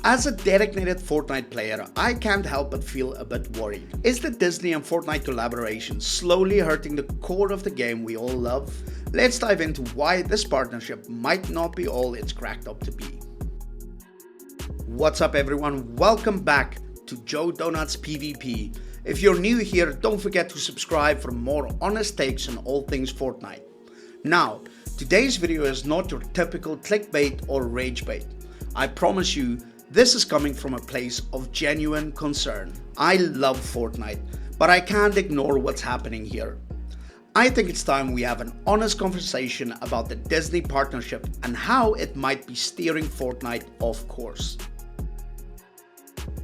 As a dedicated Fortnite player, I can't help but feel a bit worried. Is the Disney and Fortnite collaboration slowly hurting the core of the game we all love? Let's dive into why this partnership might not be all it's cracked up to be. What's up everyone, welcome back to Joe Donuts PvP. If you're new here, don't forget to subscribe for more honest takes on all things Fortnite. Now, today's video is not your typical clickbait or rage bait. I promise you, this is coming from a place of genuine concern. I love Fortnite, but I can't ignore what's happening here. I think it's time we have an honest conversation about the Disney partnership and how it might be steering Fortnite off course.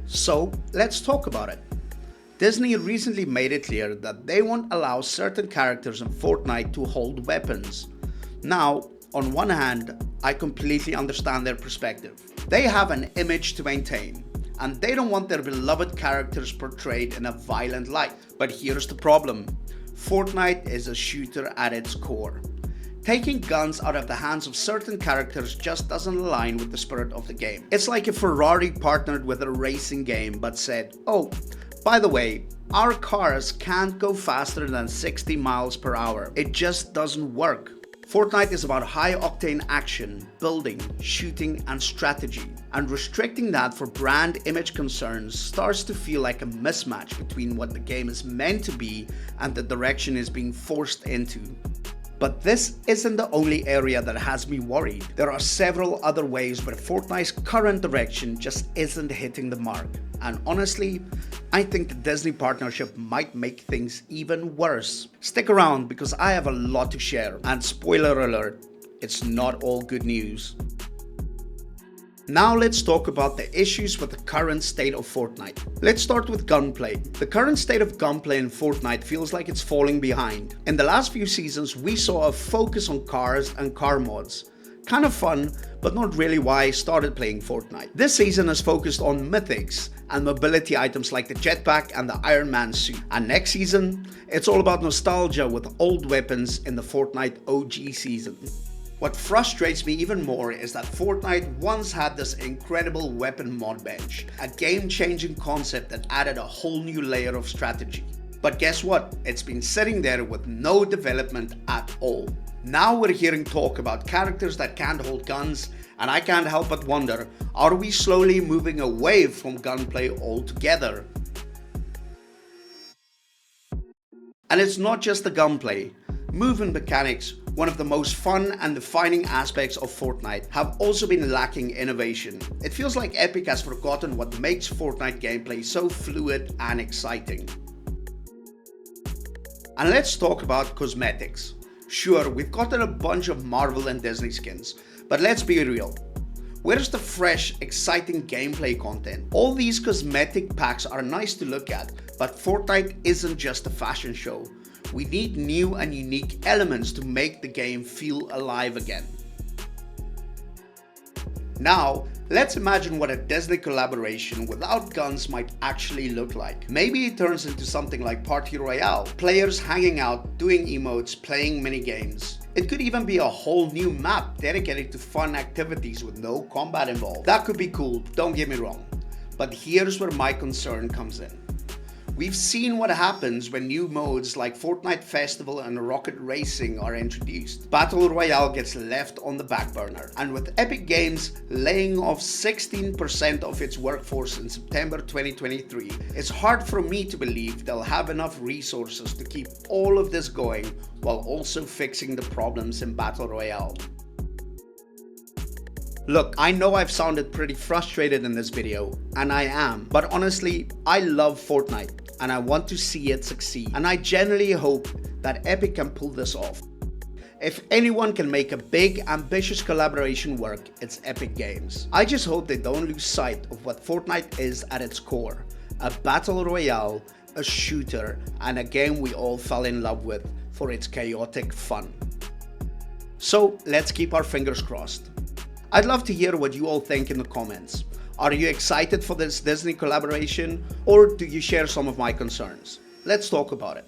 So let's talk about it. Disney recently made it clear that they won't allow certain characters in Fortnite to hold weapons. Now, on one hand, I completely understand their perspective. They have an image to maintain, and they don't want their beloved characters portrayed in a violent light. But here's the problem. Fortnite is a shooter at its core. Taking guns out of the hands of certain characters just doesn't align with the spirit of the game. It's like if Ferrari partnered with a racing game but said, oh, by the way, our cars can't go faster than 60 miles per hour. It just doesn't work. Fortnite is about high-octane action, building, shooting, and strategy, and restricting that for brand image concerns starts to feel like a mismatch between what the game is meant to be and the direction it's being forced into. But this isn't the only area that has me worried. There are several other ways where Fortnite's current direction just isn't hitting the mark. And honestly, I think the Disney partnership might make things even worse. Stick around because I have a lot to share. And spoiler alert, it's not all good news. Now let's talk about the issues with the current state of Fortnite. Let's start with gunplay. The current state of gunplay in Fortnite feels like it's falling behind. In the last few seasons, we saw a focus on cars and car mods. Kind of fun, but not really why I started playing Fortnite. This season is focused on mythics and mobility items like the jetpack and the Iron Man suit. And next season, it's all about nostalgia with old weapons in the Fortnite OG season. What frustrates me even more is that Fortnite once had this incredible weapon mod bench, a game-changing concept that added a whole new layer of strategy. But guess what? It's been sitting there with no development at all. Now we're hearing talk about characters that can't hold guns, and I can't help but wonder, are we slowly moving away from gunplay altogether? And it's not just the gunplay. Movement mechanics, one of the most fun and defining aspects of Fortnite, have also been lacking innovation. It feels like Epic has forgotten what makes Fortnite gameplay so fluid and exciting. And let's talk about cosmetics. Sure, we've gotten a bunch of Marvel and Disney skins, but let's be real. Where's the fresh, exciting gameplay content? All these cosmetic packs are nice to look at, but Fortnite isn't just a fashion show. We need new and unique elements to make the game feel alive again. Now, let's imagine what a Disney collaboration without guns might actually look like. Maybe it turns into something like Battle Royale, players hanging out, doing emotes, playing mini games. It could even be a whole new map dedicated to fun activities with no combat involved. That could be cool, don't get me wrong. But here's where my concern comes in. We've seen what happens when new modes like Fortnite Festival and Rocket Racing are introduced. Battle Royale gets left on the back burner. And with Epic Games laying off 16% of its workforce in September 2023, it's hard for me to believe they'll have enough resources to keep all of this going while also fixing the problems in Battle Royale. Look, I know I've sounded pretty frustrated in this video, and I am, but honestly, I love Fortnite and I want to see it succeed, and I genuinely hope that Epic can pull this off. If anyone can make a big, ambitious collaboration work, it's Epic Games. I just hope they don't lose sight of what Fortnite is at its core, a battle royale, a shooter, and a game we all fell in love with for its chaotic fun. So let's keep our fingers crossed. I'd love to hear what you all think in the comments. Are you excited for this Disney collaboration, or do you share some of my concerns? Let's talk about it.